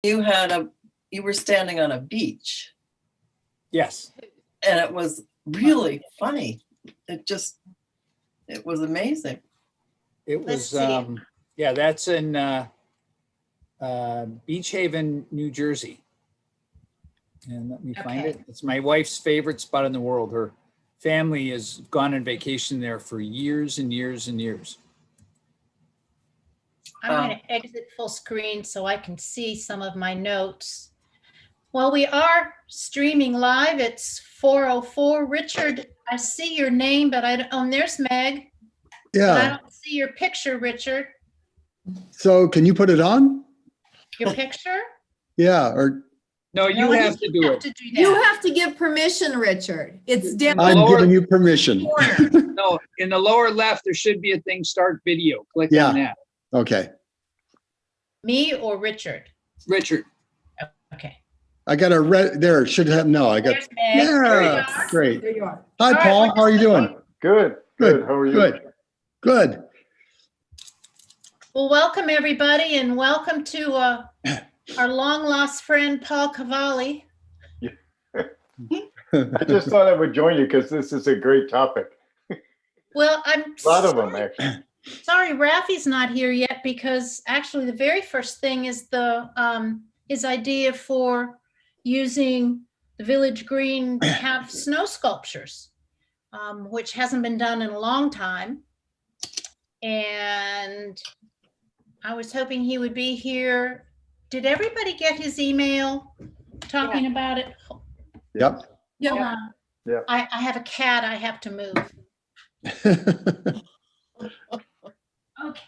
you were standing on a beach. Yes. And it was really funny. It was amazing. It was, yeah, that's in Beach Haven, New Jersey. And let me find it. It's my wife's favorite spot in the world. Her family has gone on vacation there for years and years and years. I'm going to exit full screen so I can see some of my notes. Well, we are streaming live. It's 4:04. Richard, I see your name, but I don't, oh, there's Meg. Yeah. But I don't see your picture, Richard. So can you put it on? Your picture? Yeah, or No, you have to do it. You have to give permission, Richard. It's down. I'm giving you permission. No, in the lower left, there should be a thing, start video. Click on that. Okay. Me or Richard? Richard. Okay. I got a red there. Should have no. I got There's Meg. There you yeah. are. Great. There you are. Hi, All Paul. right, How are you doing? Good. Good. How are you? Good. Good. Well, welcome everybody, and welcome to our long lost friend Paul Cavalli. I just thought I would join you because this is a great topic. Well, I'm A lot of them, actually. sorry Rafi's not here yet, because actually the very first thing is his idea for using the village green to have snow sculptures, which hasn't been done in a long time. And I was hoping he would be here. Did everybody get his email talking about it? Yep. Hold on. Yeah. I have a cat I have to move. Okay.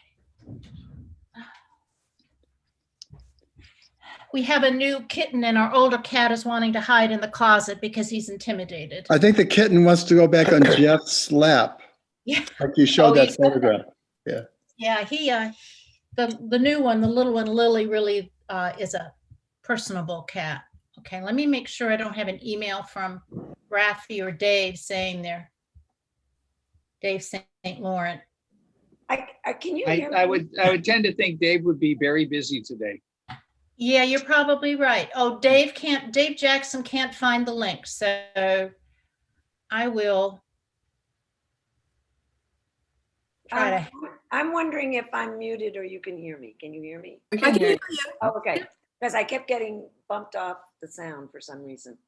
We have a new kitten and our older cat is wanting to hide in the closet because he's intimidated. I think the kitten wants to go back on Jeff's lap. Yeah. Like you showed that he's- photograph. Yeah, he the new one, the little one, Lily, really is a personable cat. Okay, let me make sure I don't have an email from Rafi or Dave saying they're Dave St. Laurent. Can you hear me? I would tend to think Dave would be very busy today. Yeah, you're probably right. Oh, Dave Jackson can't find the link, so I will try to. I'm wondering if I'm muted or you can hear me. Can you hear me? We I can can hear hear you. you. Oh, okay. Because I kept getting bumped off the sound for some reason.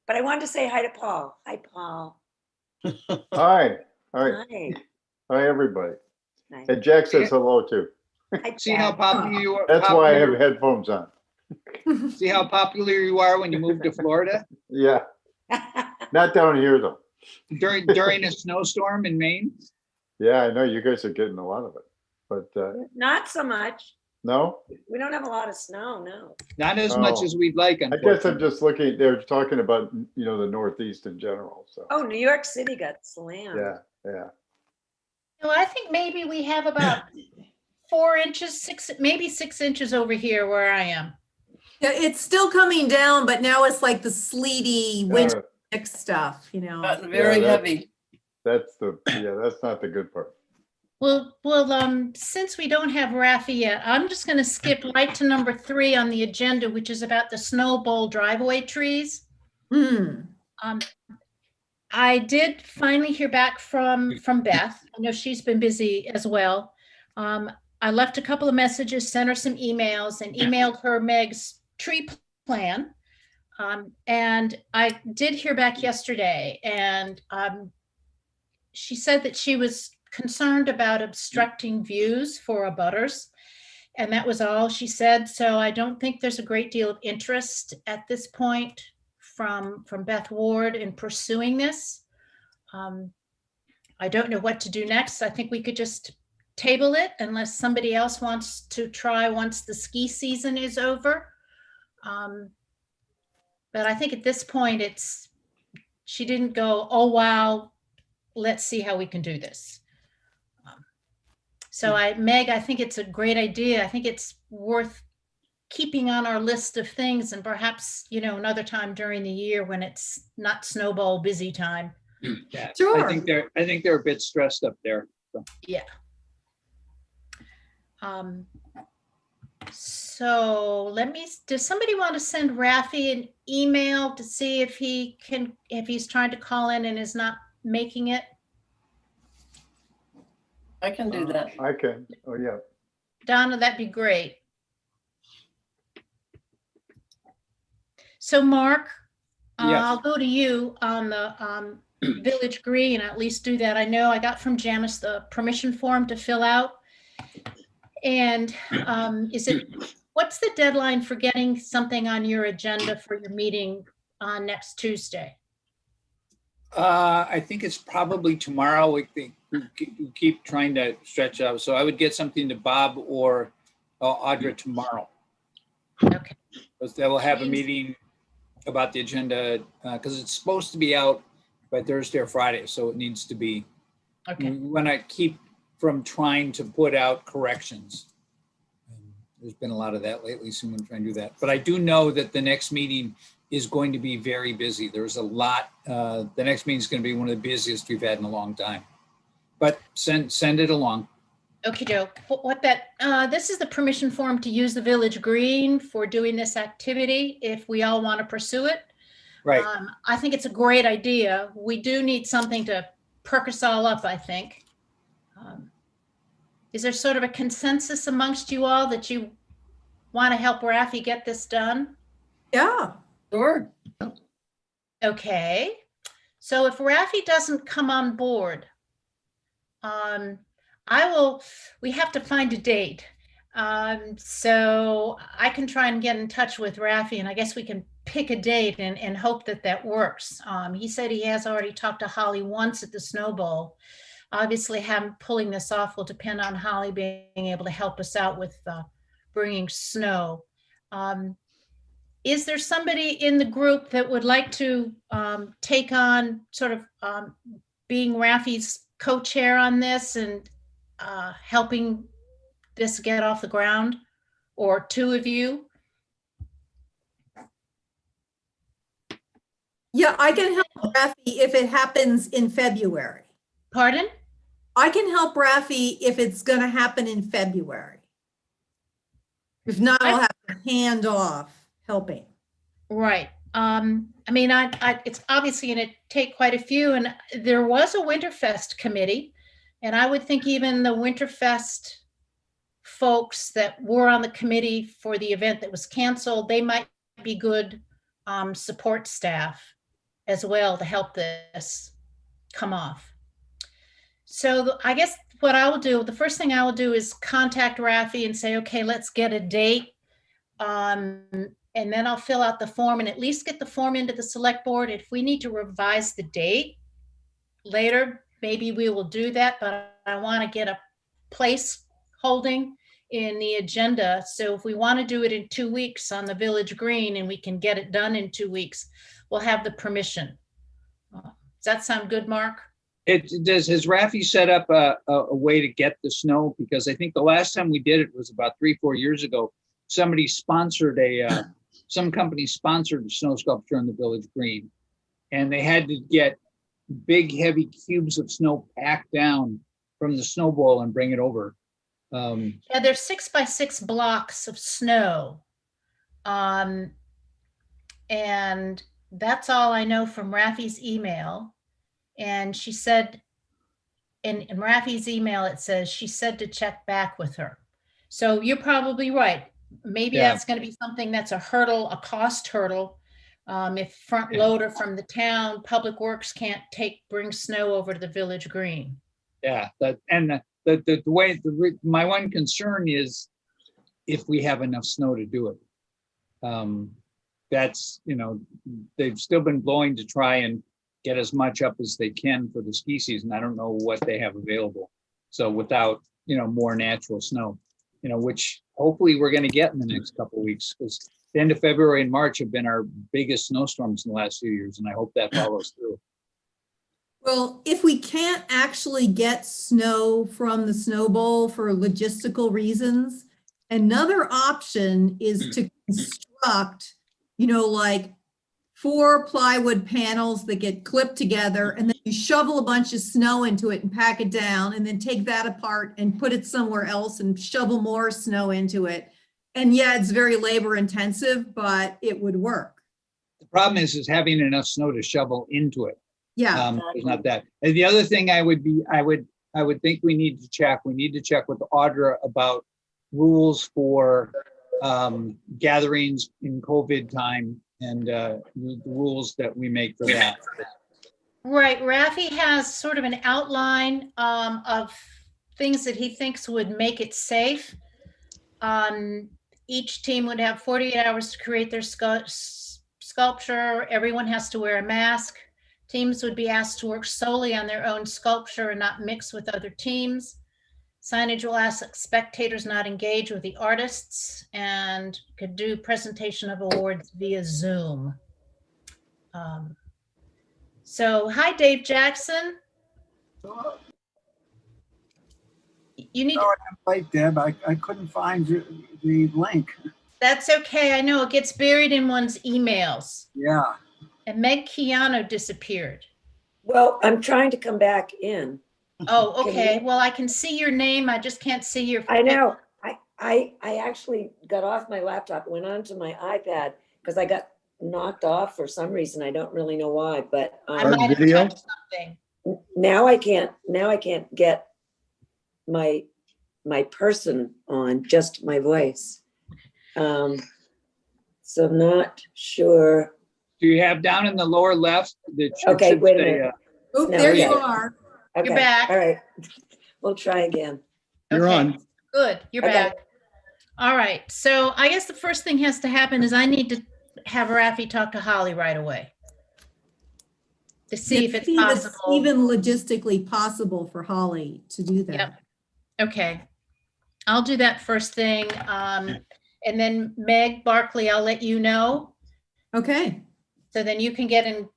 But I wanted to say hi to Paul. Hi, Paul. Hi. Hi. Hi. Hi, everybody. Nice. And Jack says hello too. Hi, See how Jack. popular you are? That's why I have headphones on. See how popular you are when you moved to Florida Yeah. Not down here though. during a snowstorm in Maine? Yeah, I know you guys are getting a lot of it, but Not so much. no, We don't have a lot of snow, no. Not as much Oh. as we'd like, I guess I'm unfortunately. just looking, they're talking about, the Northeast in general. So, Oh, New York City got slammed. yeah, yeah. Well, I think maybe we have about 4 inches, maybe 6 inches over here where I am. Yeah, it's still coming down, but now it's like the sleety winter stuff, Gotten very Yeah, heavy. That's not the good part. Well, since we don't have Rafi yet, I'm just going to skip right to number 3 on the agenda, which is about the Snowball driveway trees. I did finally hear back from Beth. I know she's been busy as well. I left a couple of messages, sent her some emails, and emailed her Meg's tree plan. And I did hear back yesterday, and she said that she was concerned about obstructing views for abutters, and that was all she said. So I don't think there's a great deal of interest at this point from Beth Ward in pursuing this. I don't know what to do next. I think we could just table it unless somebody else wants to try once the ski season is over. But I think at this point she didn't go, oh, wow, let's see how we can do this. So Meg, I think it's a great idea. I think it's worth keeping on our list of things, and perhaps, another time during the year when it's not Snowball busy time. Yeah, Sure. I think they're a bit stressed up there. So. Yeah. So does somebody want to send Rafi an email to see if he's trying to call in and is not making it? I can do that. I can, oh, yeah. Donna, that'd be great. So Mark, Yes. I'll go to you on the Village Green, at least do that. I know I got from Janice the permission form to fill out. And what's the deadline for getting something on your agenda for your meeting on next Tuesday? I think it's probably tomorrow. We keep trying to stretch out. So I would get something to Bob or Audra tomorrow. Okay. Because they will have a meeting about the agenda, because it's supposed to be out by Thursday or Friday. So it needs to be, Okay. we want to keep from trying to put out corrections. There's been a lot of that lately, so I'm going to try and do that. But I do know that the next meeting is going to be very busy. There's a lot. The next meeting is going to be one of the busiest we've had in a long time. But send it along. Okay, Joe. This is the permission form to use the Village Green for doing this activity if we all want to pursue it. Right. I think it's a great idea. We do need something to perk us all up, I think. Is there sort of a consensus amongst you all that you want to help Rafi get this done? Yeah. Sure. Okay. So if Rafi doesn't come on board, we have to find a date. So I can try and get in touch with Rafi, and I guess we can pick a date and hope that works. He said he has already talked to Holly once at the Snowball. Obviously, him pulling this off will depend on Holly being able to help us out with bringing snow. Is there somebody in the group that would like to take on sort of being Rafi's co-chair on this and helping this get off the ground? Or two of you? Yeah, I can help Rafi if it happens in February. Pardon? I can help Rafi if it's going to happen in February. If not, I'll have to hand off helping. Right. I mean, it's obviously going to take quite a few, and there was a Winterfest committee, and I would think even the Winterfest folks that were on the committee for the event that was canceled, they might be good support staff as well to help this come off. So I guess what I will do, the first thing I will do is contact Rafi and say, okay, let's get a date. And then I'll fill out the form and at least get the form into the select board. If we need to revise the date later, maybe we will do that, but I want to get a place holding in the agenda. So if we want to do it in 2 weeks on the Village Green and we can get it done in 2 weeks, we'll have the permission. Does that sound good, Mark? It does. Has Rafi set up a way to get the snow? Because I think the last time we did it was about 3-4 years ago. Somebody sponsored some company sponsored a snow sculpture on the Village Green, and they had to get big, heavy cubes of snow packed down from the Snowball and bring it over. Yeah, there's 6x6 blocks of snow. And that's all I know from Rafi's email. And she said, in Rafi's email, it says she said to check back with her. So you're probably right. Maybe that's going to be something that's a hurdle, a cost hurdle. If front loader from the town, Public Works can't bring snow over to the Village Green. Yeah, my one concern is if we have enough snow to do it. That's, they've still been blowing to try and get as much up as they can for the ski season. I don't know what they have available. So without, more natural snow, which hopefully we're going to get in the next couple of weeks, because the end of February and March have been our biggest snowstorms in the last few years. And I hope that follows through. Well, if we can't actually get snow from the Snowball for logistical reasons, another option is to construct, like 4 plywood panels that get clipped together, and then you shovel a bunch of snow into it and pack it down, and then take that apart and put it somewhere else and shovel more snow into it. And yeah, it's very labor intensive, but it would work. The problem is having enough snow to shovel into it. Yeah, It's not that. And the other thing I would think we need to check with Audra about rules for gatherings in COVID time and the rules that we make for that. Right, Rafi has sort of an outline of things that he thinks would make it safe. Each team would have 48 hours to create their sculpture. Everyone has to wear a mask. Teams would be asked to work solely on their own sculpture and not mix with other teams. Signage will ask spectators not engage with the artists and could do presentation of awards via Zoom. So, hi, Dave Jackson. You need, Right, Deb, I couldn't find the link. that's okay. I know it gets buried in one's emails. Yeah. And Meg Keano disappeared. Well, I'm trying to come back in. Oh, Can okay. you- Well, I can see your name. I just can't see your. I know. I actually got off my laptop, went onto my iPad because I got knocked off for some reason. I don't really know why, but I Our might have video? touched something. now I can't get my person on, just my voice. So not sure. Do you have down in the lower left? Okay, wait a minute. oh, No, there you yeah. are. Okay, back. all right. We'll try again. You're Okay. on. Good, you're Okay. back. All right, so I guess the first thing has to happen is I need to have Rafi talk to Holly right away to see if it's See if it's possible. even logistically possible for Holly to do that. Yep. Okay, I'll do that first thing. And then Meg Barkley, I'll let you know. Okay, So then you can get in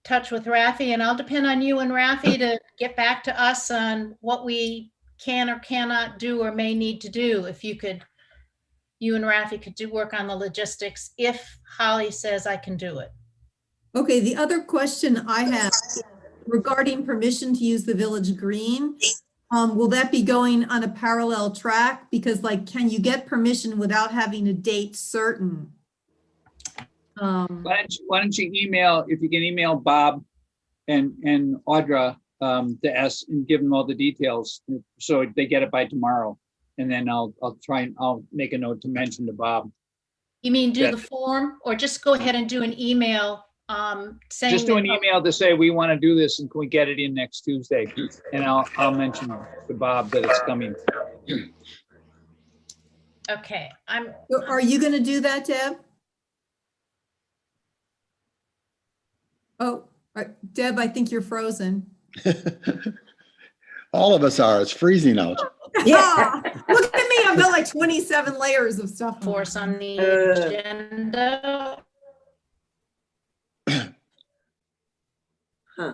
touch with Rafi, and I'll depend on you and Rafi to get back to us on what we can or cannot do or may need to do. If you and Rafi could do work on the logistics, if Holly says I can do it. okay, the other question I have regarding permission to use the village green, will that be going on a parallel track? Because like, can you get permission without having a date certain? Why don't you email, if you can email Bob and Audra to ask and give them all the details so they get it by tomorrow. And then I'll make a note to mention to Bob. You mean do Yeah. the form, or just go ahead and do an email saying? Just do an that- email to say we want to do this and can we get it in next Tuesday? And I'll mention to Bob that it's coming. Okay, So are you gonna do that, Deb? Oh, Deb, I think you're frozen. All of us are. It's freezing out. Yeah. Look at me, I've got like 27 layers of stuff. force on the Uh. agenda. Huh. Does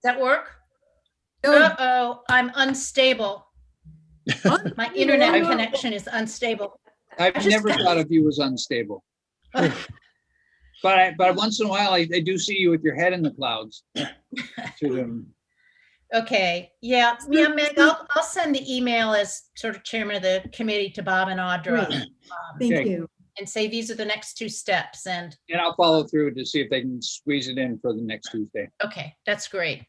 that work? Oh, Uh-oh, I'm unstable. My internet I know. connection is unstable. I've just never got- thought of you as unstable. But once in a while, I do see you with your head in the clouds. Okay, yeah, Meg, I'll send the email as sort of chairman of the committee to Bob and Audra. Great. Thank Okay. you. And say these are the next two steps, and, And I'll follow through to see if they can squeeze it in for the next Tuesday. okay, that's great.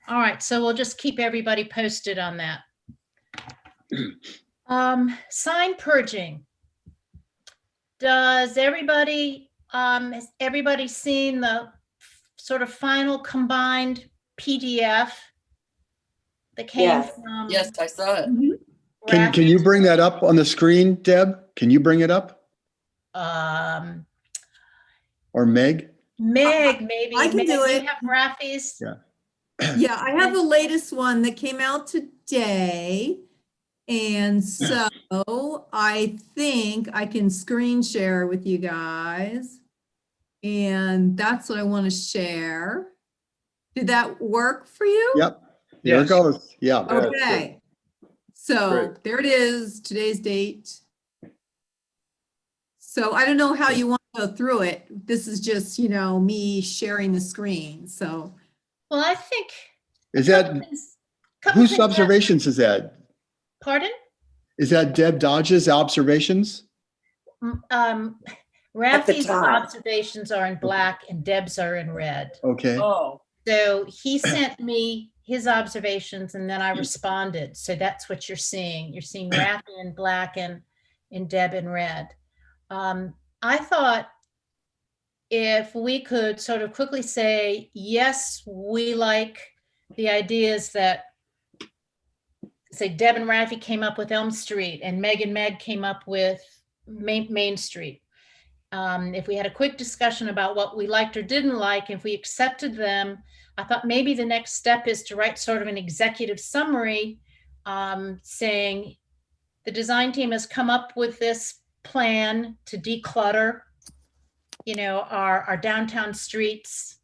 All right, so we'll just keep everybody posted on that. Sign purging. Has everybody seen the sort of final combined PDF that came Yes. from? Yes, I saw it. Can you bring that up on the screen, Deb? Can you bring it up? Or Meg? Meg, maybe. I can Meg, do you it. have Rafi's? Yeah. Yeah, I have the latest one that came out today. And so I think I can screen share with you guys. And that's what I want to share. Did that work for you? Yep. There it Yes. goes. Yeah. Yeah, it's Okay. So Great. there it is, today's date. So I don't know how you want to go through it. This is just, me sharing the screen. So Well, I think. Is that, couple whose things- observations is that? Pardon? Is that Deb Dodge's observations? Rafi's top. observations are in black and Deb's are in red. Okay. Oh, So he sent me his observations and then I responded. So that's what you're seeing. You're seeing Rafi in black and Deb in red. I thought if we could sort of quickly say, yes, we like the ideas that, say, Deb and Rafi came up with Elm Street and Meg and Meg came up with Main Street. If we had a quick discussion about what we liked or didn't like, if we accepted them, I thought maybe the next step is to write sort of an executive summary saying the design team has come up with this plan to declutter, our downtown streets,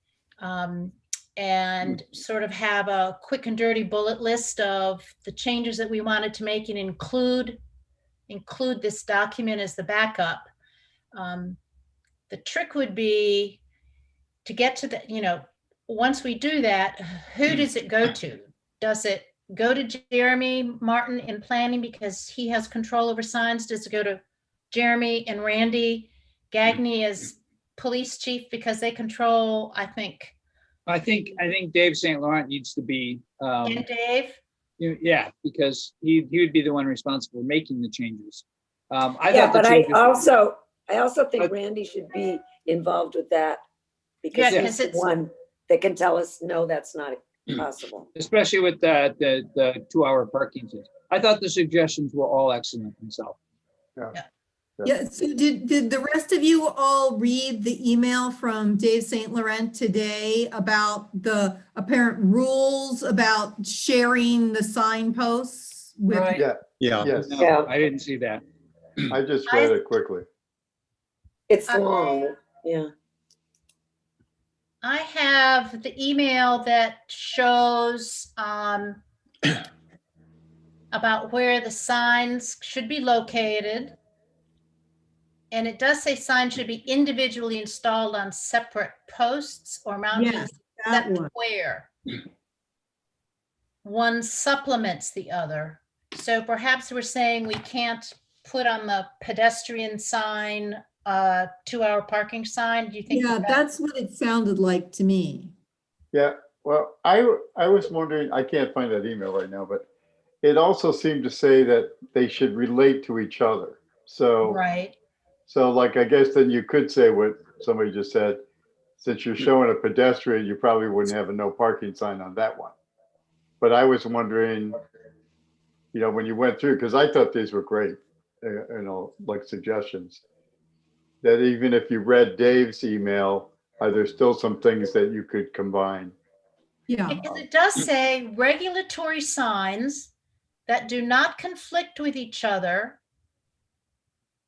and sort of have a quick and dirty bullet list of the changes that we wanted to make and include this document as the backup. The trick would be to get to the, once we do that, who does it go to? Does it go to Jeremy Martin in planning because he has control over signs? Does it go to Jeremy and Randy Gagne as police chief because they control, I think Dave St. Laurent needs to be, and Dave? yeah, because he would be the one responsible for making the changes. I Yeah, thought the but I changes- also think Randy should be involved with that because Yeah, he's 'cause the it's- one that can tell us, no, that's not possible. especially with the 2-hour parking ticket. I thought the suggestions were all excellent myself. Yeah, so did the rest of you all read the email from Dave St. Laurent today about the apparent rules about sharing the signposts with? right. Yeah, Yeah. yes. No, Yeah. I didn't see that. I just read it quickly. It's Okay. long, yeah. I have the email that shows about where the signs should be located. And it does say signs should be individually installed on separate posts or mounted Yes, that except one. where one supplements the other. So perhaps we're saying we can't put on the pedestrian sign, 2-hour parking sign. Do you think? Yeah, that- that's what it sounded like to me. Yeah, well, I was wondering, I can't find that email right now, but it also seemed to say that they should relate to each other. So, Right. so like, I guess then you could say what somebody just said, since you're showing a pedestrian, you probably wouldn't have a no parking sign on that one. But I was wondering, when you went through, because I thought these were great, like suggestions, that even if you read Dave's email, are there still some things that you could combine? Yeah, Because it does say regulatory signs that do not conflict with each other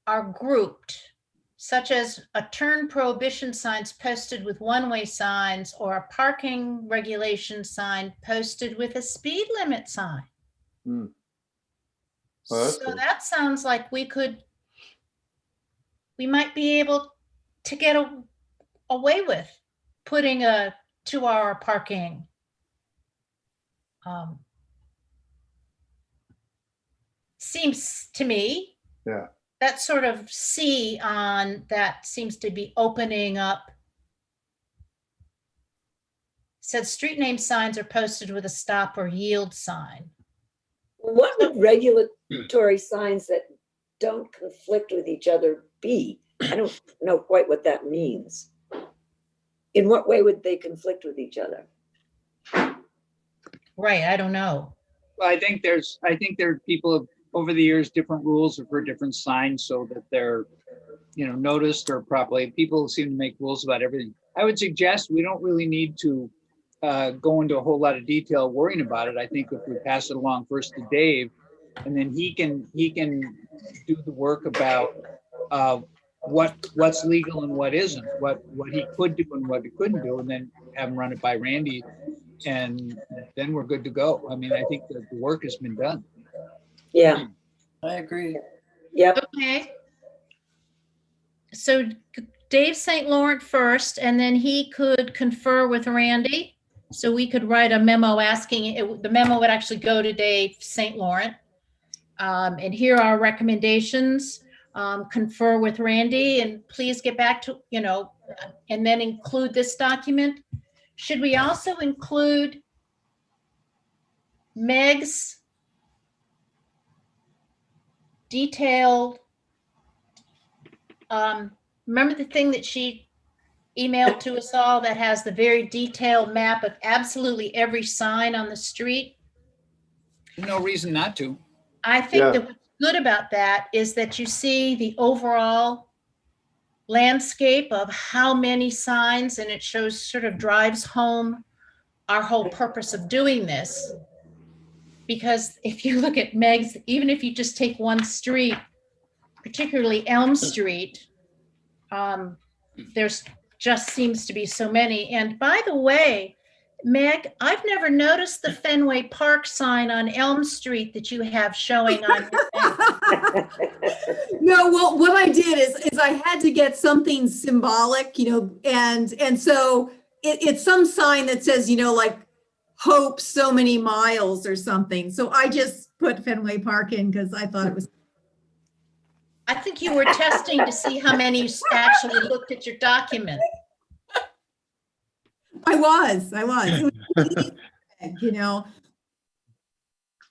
are grouped, such as a turn prohibition signs posted with one-way signs or a parking regulation sign posted with a speed limit sign. Hmm. Well, that's So cool. that sounds like we might be able to get away with putting a 2-hour parking. Seems to me. Yeah. That sort of C on that seems to be opening up. Said street name signs are posted with a stop or yield sign. What would regulatory signs that don't conflict with each other be? I don't know quite what that means. In what way would they conflict with each other? Right, I don't know. Well, I think there are people have, over the years, different rules for different signs so that they're, noticed or properly. People seem to make rules about everything. I would suggest we don't really need to go into a whole lot of detail worrying about it. I think if we pass it along first to Dave, and then he can do the work about what's legal and what isn't, what he could do and what he couldn't do, and then have him run it by Randy, and then we're good to go. I mean, I think that the work has been done. Yeah, I agree. yep. Okay. So Dave St. Laurent first, and then he could confer with Randy. So we could write a memo asking, the memo would actually go to Dave St. Laurent. And here are recommendations. confer with Randy, and please get back to, and then include this document. Should we also include Meg's detailed, remember the thing that she emailed to us all that has the very detailed map of absolutely every sign on the street? No reason not to. I think Yeah. that what's good about that is that you see the overall landscape of how many signs, and it shows, sort of drives home our whole purpose of doing this. Because if you look at Meg's, even if you just take one street, particularly Elm Street, there's just seems to be so many. And by the way, Meg, I've never noticed the Fenway Park sign on Elm Street that you have showing on your thing. No, well, what I did is I had to get something symbolic, and so it's some sign that says, like hope so many miles or something. So I just put Fenway Park in because I thought it was. I think you were testing to see how many actually looked at your document. I was.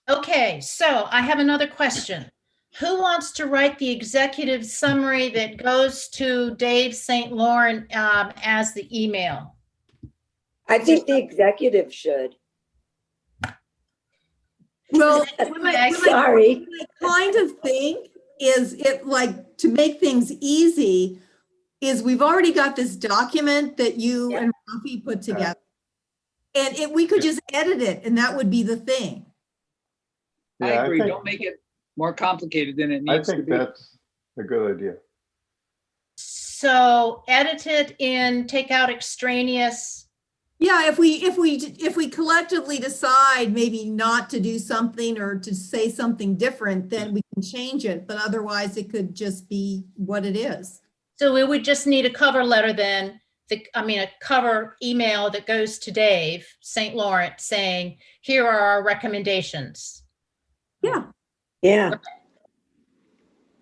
Okay, so I have another question. Who wants to write the executive summary that goes to Dave St. Laurent as the email? I think the executive should. Well, Sorry. what I kind of think is it, like, to make things easy, is we've already got this document that you Yeah. and Rafi put together. And we could just edit it and that would be the thing. I Yeah, agree. Don't make it more complicated than it I needs to think be. that's a good idea. So edit it in, take out extraneous. Yeah, if we collectively decide maybe not to do something or to say something different, then we can change it. But otherwise it could just be what it is. So we would just need a cover letter then, a cover email that goes to Dave St. Laurent saying, here are our recommendations. Yeah. Yeah.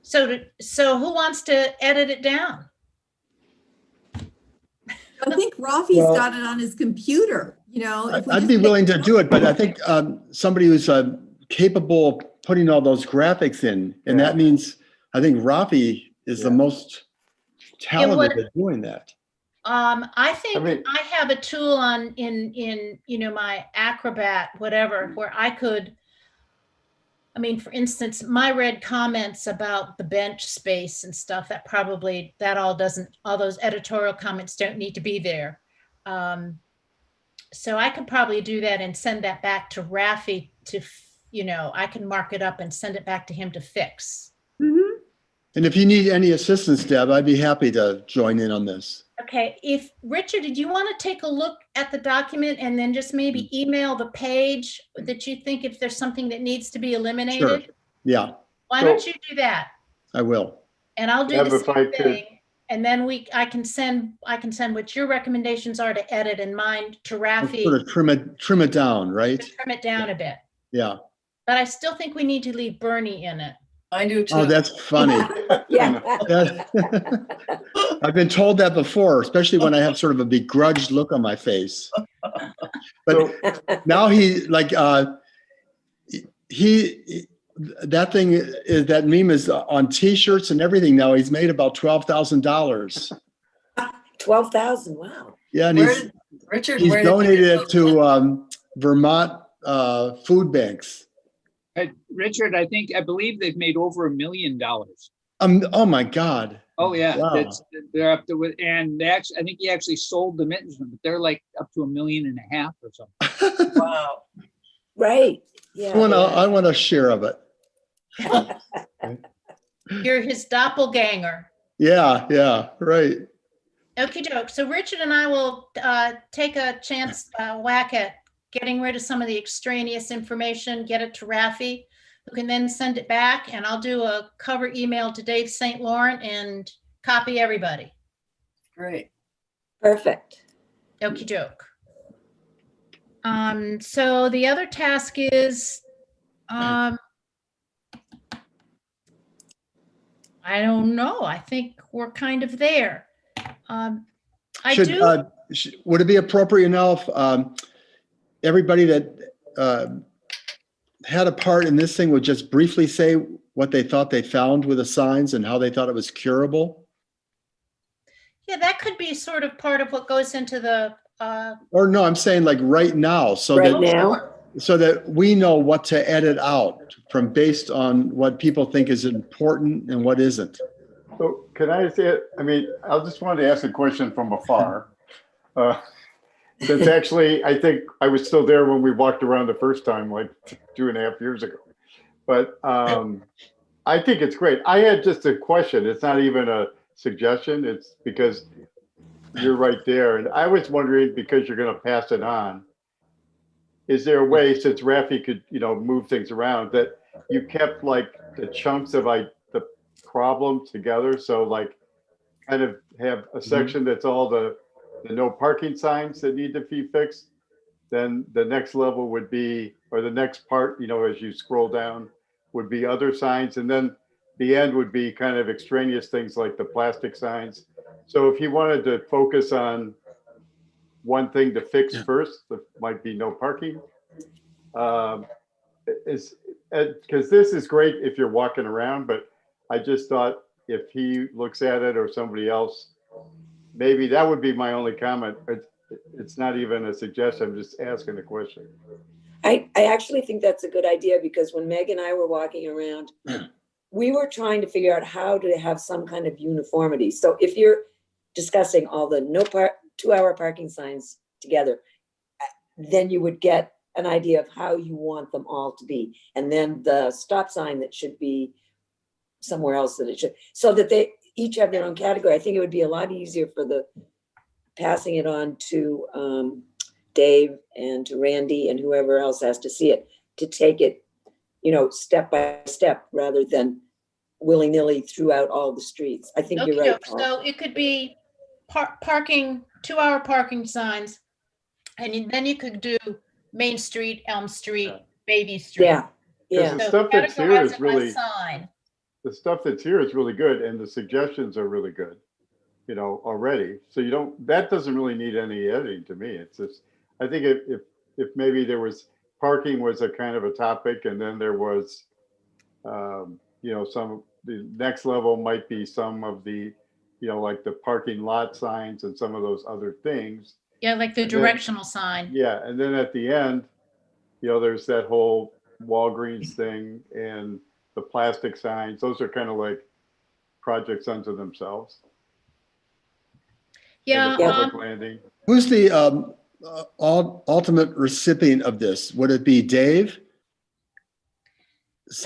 So who wants to edit it down? I think Rafi's Well- got it on his computer, if we I'd just be make- willing to do it, but I think somebody who's capable of putting all those graphics in, and that means I think Rafi is the Yeah. most talented what- at doing that. I think I mean- I have a tool in my Acrobat, whatever, where I could, for instance, my red comments about the bench space and stuff, all those editorial comments don't need to be there. So I could probably do that and send that back to Rafi I can mark it up and send it back to him to fix. Mhm. And if you need any assistance, Deb, I'd be happy to join in on this. Okay, Richard, did you want to take a look at the document and then just maybe email the page that you think if there's something that needs to be eliminated? Yeah, Why don't you do that? I will. And I'll do Deb, the if I same could- thing. And then I can send what your recommendations are to edit and mine to Let's Rafi, sort of trim it down, right? trim it down a bit. Yeah. But I still think we need to leave Bernie in it. I do too. Oh, that's funny. Yeah. I've been told that before, especially when I have sort of a begrudged look on my face. But now that meme is on T-shirts and everything now. He's made about $12,000. 12,000. Wow. Yeah, and Richard, he's where did you donated get it to Vermont food banks. Richard, I believe they've made over $1 million. Oh my God. Oh yeah, Wow. they're up to it, and I think he actually sold the mittens, but they're like up to $1.5 million or something. Wow. Right. Yeah. I want a share of it. You're his doppelganger. Yeah, right. Okie doke. So Richard and I will take a whack at getting rid of some of the extraneous information, get it to Rafi, who can then send it back, and I'll do a cover email to Dave St. Laurent and copy everybody. Great. Perfect. Okie doke. So the other task is, I don't know. I think we're kind of there. I Should, do. would it be appropriate now if everybody that had a part in this thing would just briefly say what they thought they found with the signs and how they thought it was curable? Yeah, that could be sort of part of what goes into the, Or no, I'm saying like right now, so Right that now? so that we know what to edit out from based on what people think is important and what isn't. So can I say, I mean, I just wanted to ask a question from afar. Since actually, I think I was still there when we walked around the first time, like 2.5 years ago. But I think it's great. I had just a question. It's not even a suggestion. It's because you're right there. And I was wondering, because you're going to pass it on, is there a way, since Rafi could, move things around, that you kept like the chunks of like the problem together? So like kind of have a section that's all the no parking signs that need to be fixed. Then the next level would be, or the next part, as you scroll down, would be other signs. And then the end would be kind of extraneous things like the plastic signs. So if you wanted to focus on one thing to fix first, that might be no parking. Because this is great if you're walking around, but I just thought if he looks at it or somebody else, maybe that would be my only comment. It's not even a suggestion, I'm just asking the question. I actually think that's a good idea, because when Meg and I were walking around, we were trying to figure out how to have some kind of uniformity. So if you're discussing all the 2-hour parking signs together, then you would get an idea of how you want them all to be. And then the stop sign that should be somewhere else that it should, so that they each have their own category. I think it would be a lot easier for the passing it on to Dave and to Randy and whoever else has to see it, to take it, step by step, rather than willy-nilly throughout all the streets. I think you're right, Paul. So it could be parking, 2-hour parking signs. And then you could do Main Street, Elm Street, Baby Street. Yeah, yeah. The stuff that's here is categorize it by really, sign. the stuff that's here is really good, and the suggestions are really good, already. So that doesn't really need any editing to me. It's just, I think if maybe there was, parking was a kind of a topic, and then there was, the next level might be some of the, like the parking lot signs and some of those other things. Yeah, like the And then- directional sign. Yeah, and then at the end, there's that whole Walgreens thing and the plastic signs. Those are kind of like projects unto themselves. Yeah. And the public landing. Who's the ultimate recipient of this? Would it be Dave?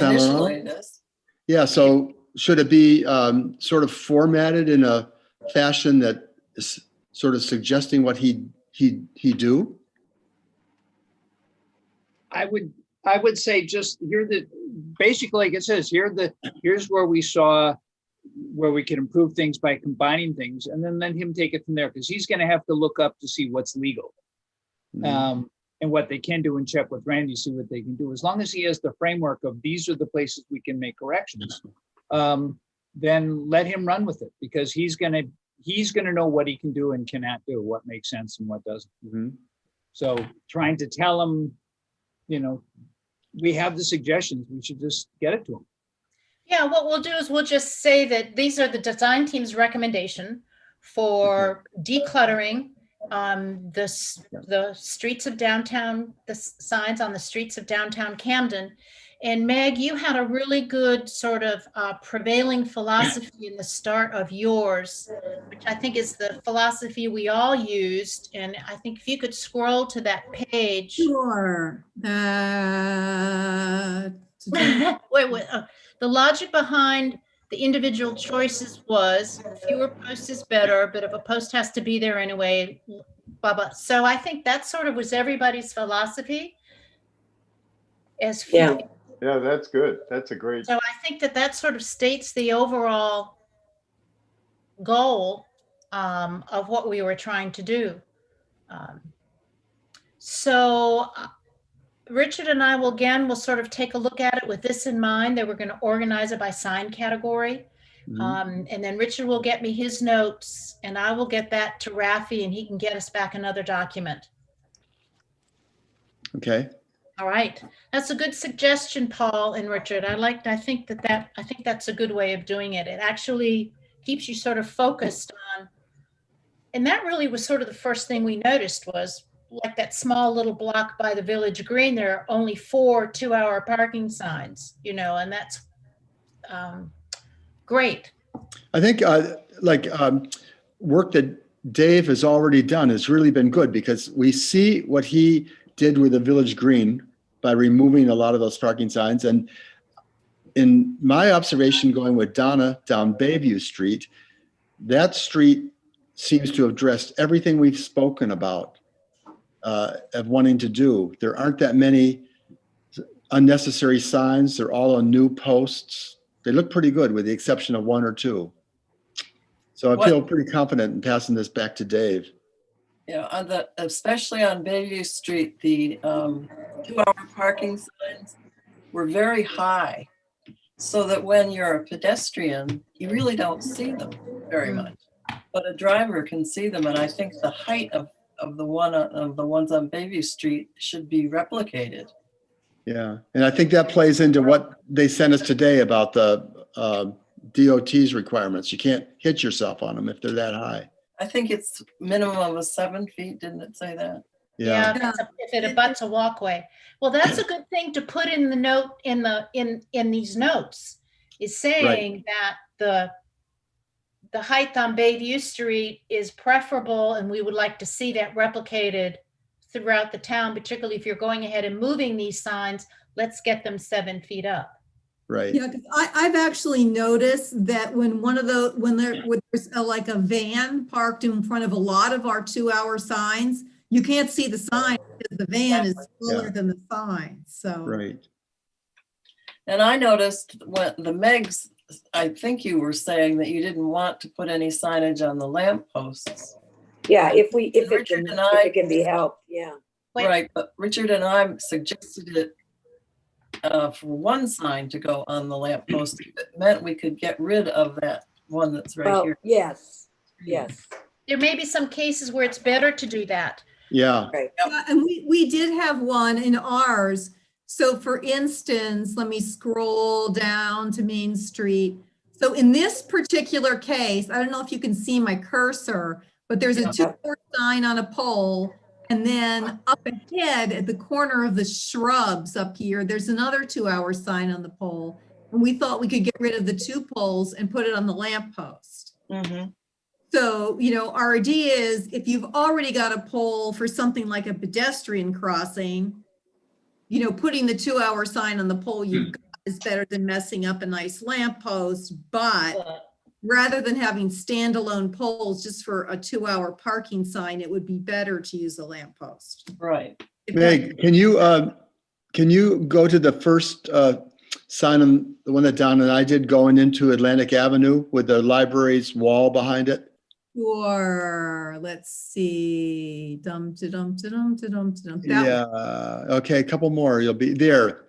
Initially Samarano? it is. Yeah, so should it be sort of formatted in a fashion that is sort of suggesting what he do? I would say just basically, like it says, here's where we saw where we can improve things by combining things, and then let him take it from there, because he's going to have to look up to see what's legal. And what they can do, and check with Randy, see what they can do. As long as he has the framework of these are the places we can make corrections, then let him run with it, because he's gonna know what he can do and cannot do, what makes sense and what doesn't. So trying to tell him, we have the suggestions, we should just get it to him. Yeah, what we'll do is we'll just say that these are the design team's recommendation for decluttering the streets of downtown, the signs on the streets of downtown Camden. And Meg, you had a really good sort of prevailing philosophy in the start of yours, which I think is the philosophy we all used. And I think if you could scroll to that page. Sure. Wait. The logic behind the individual choices was fewer posts is better, but if a post has to be there anyway, blah, blah. So I think that sort of was everybody's philosophy. Yeah. Yeah, that's good. That's a great. So I think that sort of states the overall goal of what we were trying to do. So Richard and I will sort of take a look at it with this in mind, that we're going to organize it by sign category. And then Richard will get me his notes and I will get that to Rafi and he can get us back another document. Okay. All right. That's a good suggestion, Paul and Richard. I think that's a good way of doing it. It actually keeps you sort of focused on, and that really was sort of the first thing we noticed was like that small little block by the Village Green, there are only 4 2-hour parking signs, and that's great. I think work that Dave has already done has really been good because we see what he did with the Village Green by removing a lot of those parking signs. And in my observation going with Donna down Bayview Street, that street seems to have addressed everything we've spoken about of wanting to do. There aren't that many unnecessary signs. They're all on new posts. They look pretty good with the exception of 1 or 2. So I feel pretty confident in passing this back to Dave. Yeah, especially on Bayview Street, the 2-hour parking signs were very high, so that when you're a pedestrian, you really don't see them very much. But a driver can see them, and I think the height of the ones on Bayview Street should be replicated. Yeah, and I think that plays into what they sent us today about the DOT's requirements. You can't hit yourself on them if they're that high. I think it's minimum of 7 feet, didn't it say that? Yeah. If it abuts a walkway. Well, that's a good thing to put in the note in these notes, is saying that the height on Bayview Street is preferable, and we would like to see that replicated throughout the town, particularly if you're going ahead and moving these signs. Let's get them 7 feet up. Right. Yeah, because I've actually noticed that when there's like a van parked in front of a lot of our 2-hour signs, you can't see the sign because the van is taller than the sign. So Right. And I noticed when the Megs, I think you were saying that you didn't want to put any signage on the lamp posts. Yeah, if it Richard and I- can be helped, yeah. Right, but Richard and I suggested it for one sign to go on the lamp post. It meant we could get rid of that one that's right Well, here. yes. There may be some cases where it's better to do that. Yeah. Right. yeah, and we did have one in ours. So for instance, let me scroll down to Main Street. So in this particular case, I don't know if you can see my cursor, but there's a 2-hour sign on a pole. And then up ahead at the corner of the shrubs up here, there's another 2-hour sign on the pole. And we thought we could get rid of the 2 poles and put it on the lamppost. Mhm. So, our idea is if you've already got a pole for something like a pedestrian crossing, putting the 2-hour sign on the pole you've got is better than messing up a nice lamppost. But rather than having standalone poles just for a 2-hour parking sign, it would be better to use a lamppost. Right. Meg, can you go to the first sign on the one that Don and I did going into Atlantic Avenue with the library's wall behind it? Sure. Let's see. That Yeah. Okay. A couple more. You'll be there.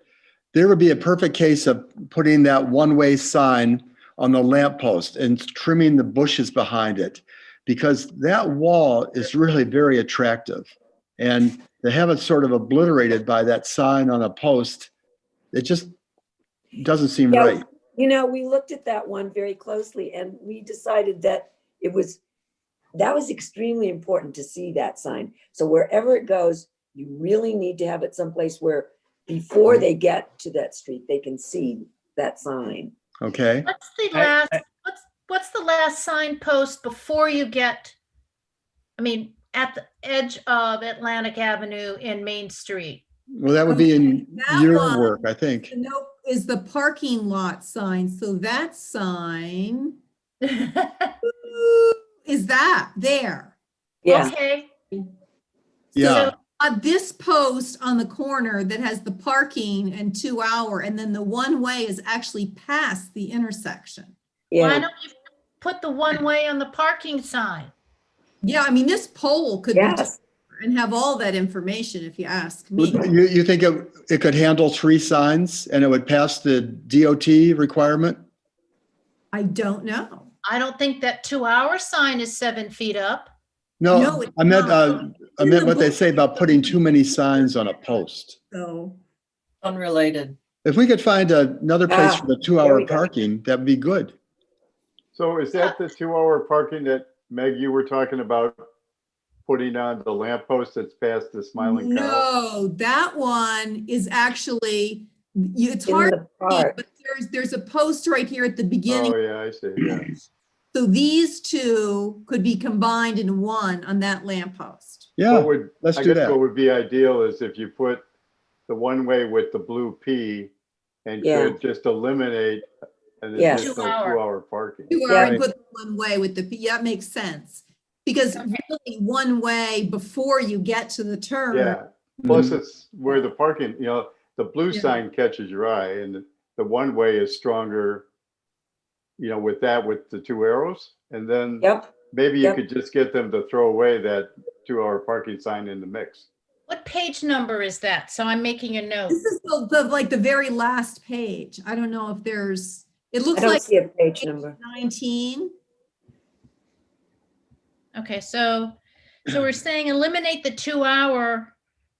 There would be a perfect case of putting that one-way sign on the lamppost and trimming the bushes behind it, because that wall is really very attractive. And to have it sort of obliterated by that sign on a post, it just doesn't seem Yeah, right. we looked at that one very closely and we decided that that was extremely important to see that sign. So wherever it goes, you really need to have it someplace where before they get to that street, they can see that sign. Okay. What's the last signpost before you get, at the edge of Atlantic Avenue in Main Street? Well, that would be in That your one. work, I think. note is the parking lot sign. So that sign is that there. Yeah. Okay. Yeah. This post on the corner that has the parking and 2-hour, and then the one-way is actually past the intersection. Why Yeah. don't you put the one way on the parking sign? Yeah, this pole could be Yes. and have all that information if you ask me. You think it could handle 3 signs and it would pass the DOT requirement? I don't know. I don't think that 2-hour sign is 7 feet up. No, No, it's I meant, not. I meant what they say about putting too many signs on a post. So, Unrelated. If we could find another place for the there 2-hour we go. parking, that'd be good. So is that the 2-hour parking that Meg, you were talking about putting on the lamppost that's past the smiling cow? no, that one is actually, it's In hard the to see, park. but there's a post right here at the beginning. Oh, yeah, I see, yeah. So these two could be combined into one on that lamppost. Yeah, What would, let's I do guess that. what would be ideal is if you put the one-way with the blue P and Yeah. could just eliminate an Yes. additional 2-hour. 2-hour parking. You Yeah. already Right. put the one way with the, yeah, that makes sense. Because really one way before you get to the turn. Yeah, plus Mhm. it's where the parking, the blue Yeah. sign catches your eye and the one-way is stronger, with the 2 arrows. And then Yep, maybe you Yep. could just get them to throw away that 2-hour parking sign in the mix. What page number is that? So I'm making a note. This is like the very last page. I don't know if there's, it I looks don't like see a page number. 19. Okay, so we're saying eliminate the 2-hour,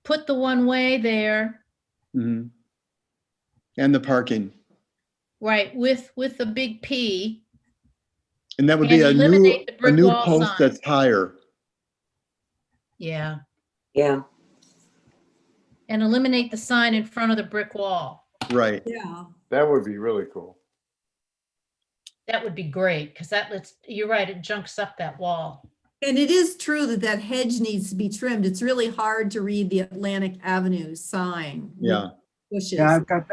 put the one way there, Mhm. And the parking. right, with the big P. And that would And be a eliminate the brick wall post sign. that's higher. Yeah, Yeah, and eliminate the sign in front of the brick wall. Right. Yeah. That would be really cool. That would be great, because you're right, it junks up that wall. And it is true that hedge needs to be trimmed. It's really hard to read the Atlantic Avenue sign. with Yeah. Bushes. Yeah, I've got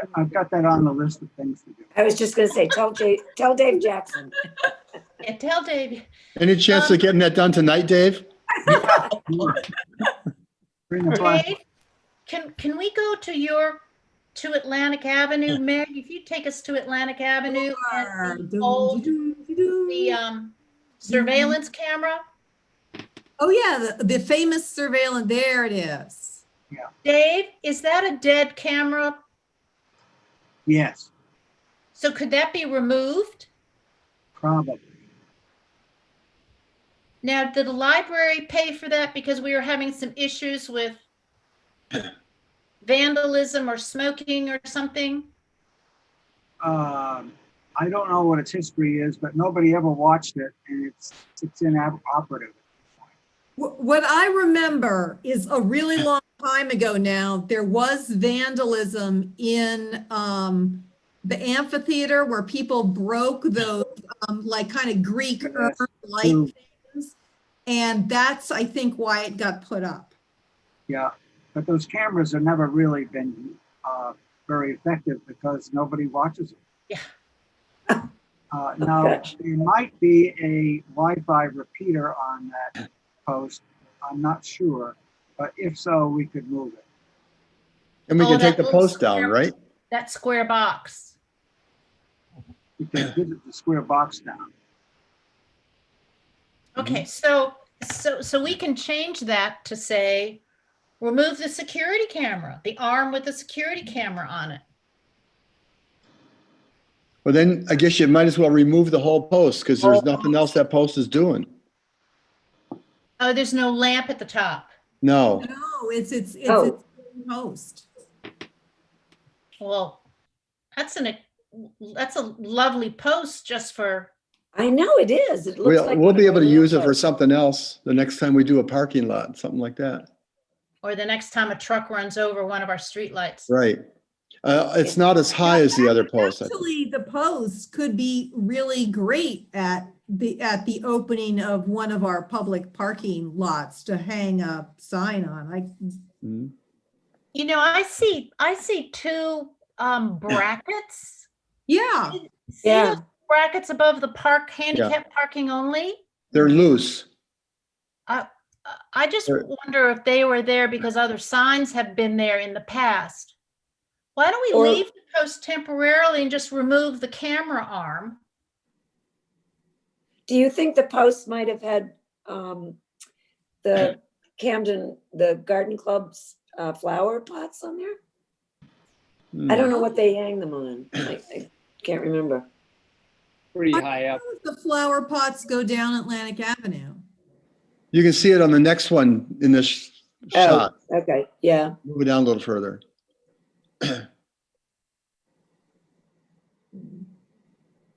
that on the list of things to do. I was just gonna say, tell Dave Jackson. Yeah, tell Dave. Any chance of getting that done tonight, Dave? Bring the flash. Dave, can we go to Atlantic Avenue? Meg, if you take us to Atlantic Avenue and hold the surveillance camera. Oh yeah, the famous surveillance, there it is. Dave, is that a dead camera? Yes, So could that be removed? probably. Now, did the library pay for that because we were having some issues with vandalism or smoking or something? I don't know what its history is, but nobody ever watched it, and it's inoperative. What I remember is a really long time ago now, there was vandalism in the amphitheater where people broke those like kind of Greek urn light True. things. And that's, I think, why it got put up. Yeah, but those cameras have never really been very effective because nobody watches them. Yeah. Now, Gotcha. there might be a Wi-Fi repeater on that post. I'm not sure, but if so, we could move it. And we Oh, can take that the little post down, square- right? That square box. We can visit the square box down. Okay, so we can change that to say, remove the security camera, the arm with the security camera on it. Well, then I guess you might as well remove the whole post because there's nothing else that post is doing. Oh, there's no lamp at the top. No. No, it's Oh. its own post. Well, that's a lovely post just for, I know it is. It looks like. We'll be able to use it for lamppost. something else the next time we do a parking lot, something like that. or the next time a truck runs over one of our streetlights. Right. It's not as high as the other posts. I think. Actually, the post could be really great at the opening of one of our public parking lots to hang a sign on. Mhm. You know, I see two brackets. Yeah, See Yeah. those brackets above the park, handicap parking only? They're loose. I just Sure. wonder if they were there because other signs have been there in the past. Why don't we Or- leave the post temporarily and just remove the camera arm? Do you think the post might have had the the garden club's flower pots on there? I don't know what they hang them on. I can't remember. pretty high up. The flower pots go down Atlantic Avenue. You can see it on the next one in this Oh, shot. okay, yeah. Move it down a little further.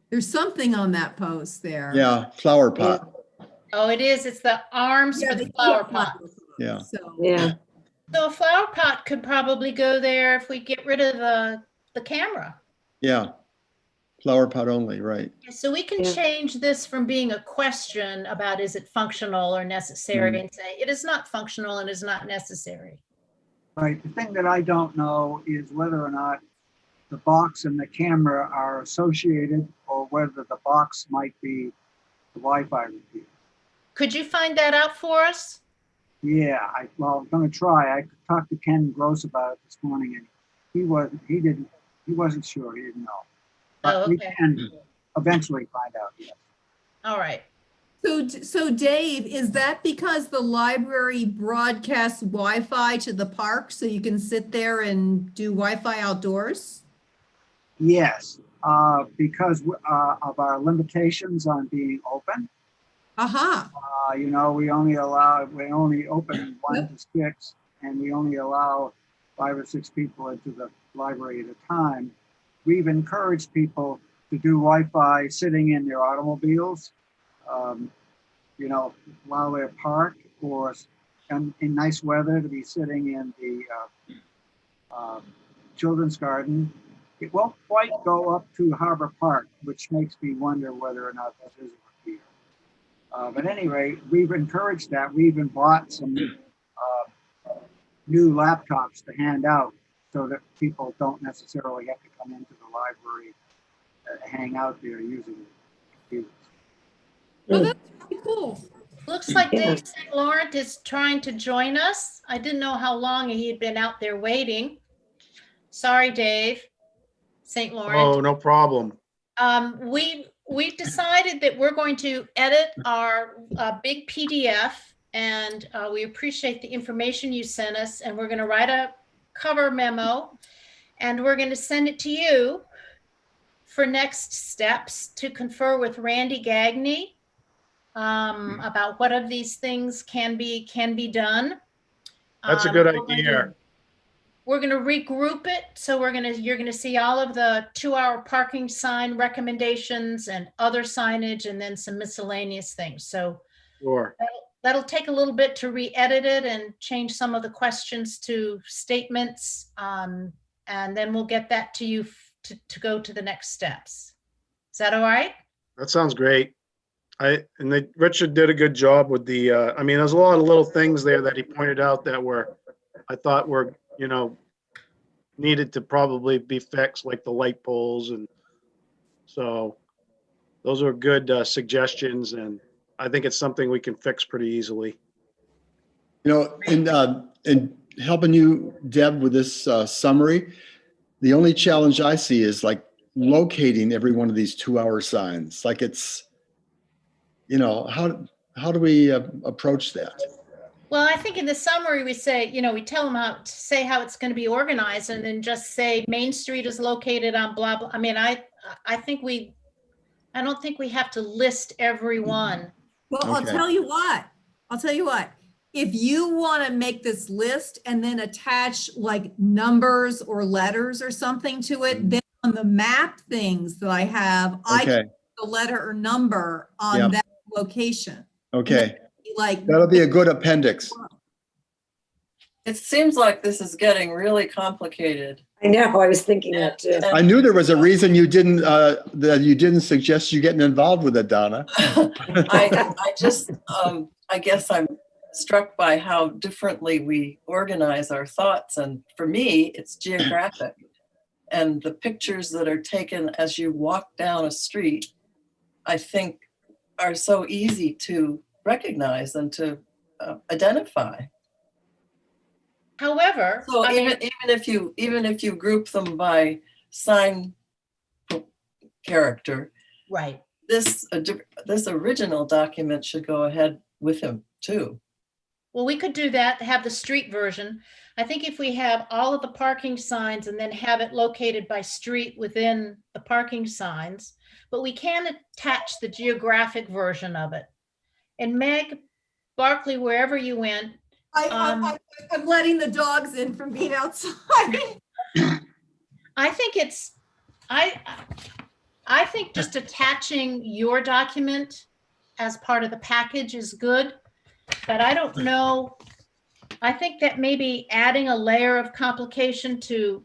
There's something on that post there. Yeah, flower pot. Oh, it is. It's the arms Yeah, for the they flower do pot. have Yeah. So, Yeah, So a flower pot could probably go there if we get rid of the camera. Yeah. Flower pot only, right. So we can Yeah. change this from being a question about is it functional or necessary Mhm. and say it is not functional and is not necessary. Right, the thing that I don't know is whether or not the box and the camera are associated or whether the box might be the Wi-Fi repeater. Could you find that out for us? Yeah, I'm gonna try. I talked to Ken Gross about it this morning and he wasn't sure, he didn't know. But Oh, we okay. can eventually find out, yes. All right. so Dave, is that because the library broadcasts Wi-Fi to the park so you can sit there and do Wi-Fi outdoors? Yes, because of our limitations on being open. Aha. You know, we only open 1 to 6, and we only allow 5 or 6 people into the library at a time. We've encouraged people to do Wi-Fi sitting in their automobiles, you know, while they're parked, or in nice weather to be sitting in the children's garden. It won't quite go up to Harbor Park, which makes me wonder whether or not that is a repeater. But anyway, we've encouraged that. We even bought some new laptops to hand out so that people don't necessarily have to come into the library, hang out there using computers. Oh, that's pretty cool. Looks like Yeah. Dave St. Laurent is trying to join us. I didn't know how long he had been out there waiting. Sorry, Dave St. Laurent. Oh, no problem. We've decided that we're going to edit our big PDF, and we appreciate the information you sent us, and we're going to write a cover memo, and we're going to send it to you for next steps to confer with Randy Gagney about what of these things can be done. That's a good We're going to- idea. We're going to regroup it. So you're going to see all of the 2-hour parking sign recommendations and other signage, and then some miscellaneous things. So Sure. that'll take a little bit to re-edit it and change some of the questions to statements. And then we'll get that to you to go to the next steps. Is that all right? That sounds great. Richard did a good job with the, I mean, there's a lot of little things there that he pointed out that I thought were, you know, needed to probably be fixed, like the light poles. And so those are good suggestions. And I think it's something we can fix pretty easily. You know, in helping you, Deb, with this summary, the only challenge I see is like locating every one of these 2-hour signs. Like it's, you know, how do we approach that? Well, I think in the summary, we say, you know, we tell them how it's going to be organized, and then just say Main Street is located on blah, blah. I mean, I don't think we have to list every one. Well, I'll Okay. tell you what. If you want to make this list and then attach like numbers or letters or something to it, then on the map things that I have, I Okay, can put the letter or number on Yep. that location. okay. Like, That'll be a good appendix. It seems like this is getting really complicated. I know, I was thinking that too. I knew there was a reason you didn't, that you didn't suggest you getting involved with it, Donna. I just, I guess I'm struck by how differently we organize our thoughts. And for me, it's geographic. And the pictures that are taken as you walk down a street, I think are so easy to recognize and to identify. However, So I mean, even if you group them by sign character, right. this original document should go ahead with him too. Well, we could do that, have the street version. I think if we have all of the parking signs and then have it located by street within the parking signs, but we can attach the geographic version of it. And Meg, Barkley, wherever you went, I'm letting the dogs in from being outside. I think I think just attaching your document as part of the package is good, but I don't know. I think that maybe adding a layer of complication to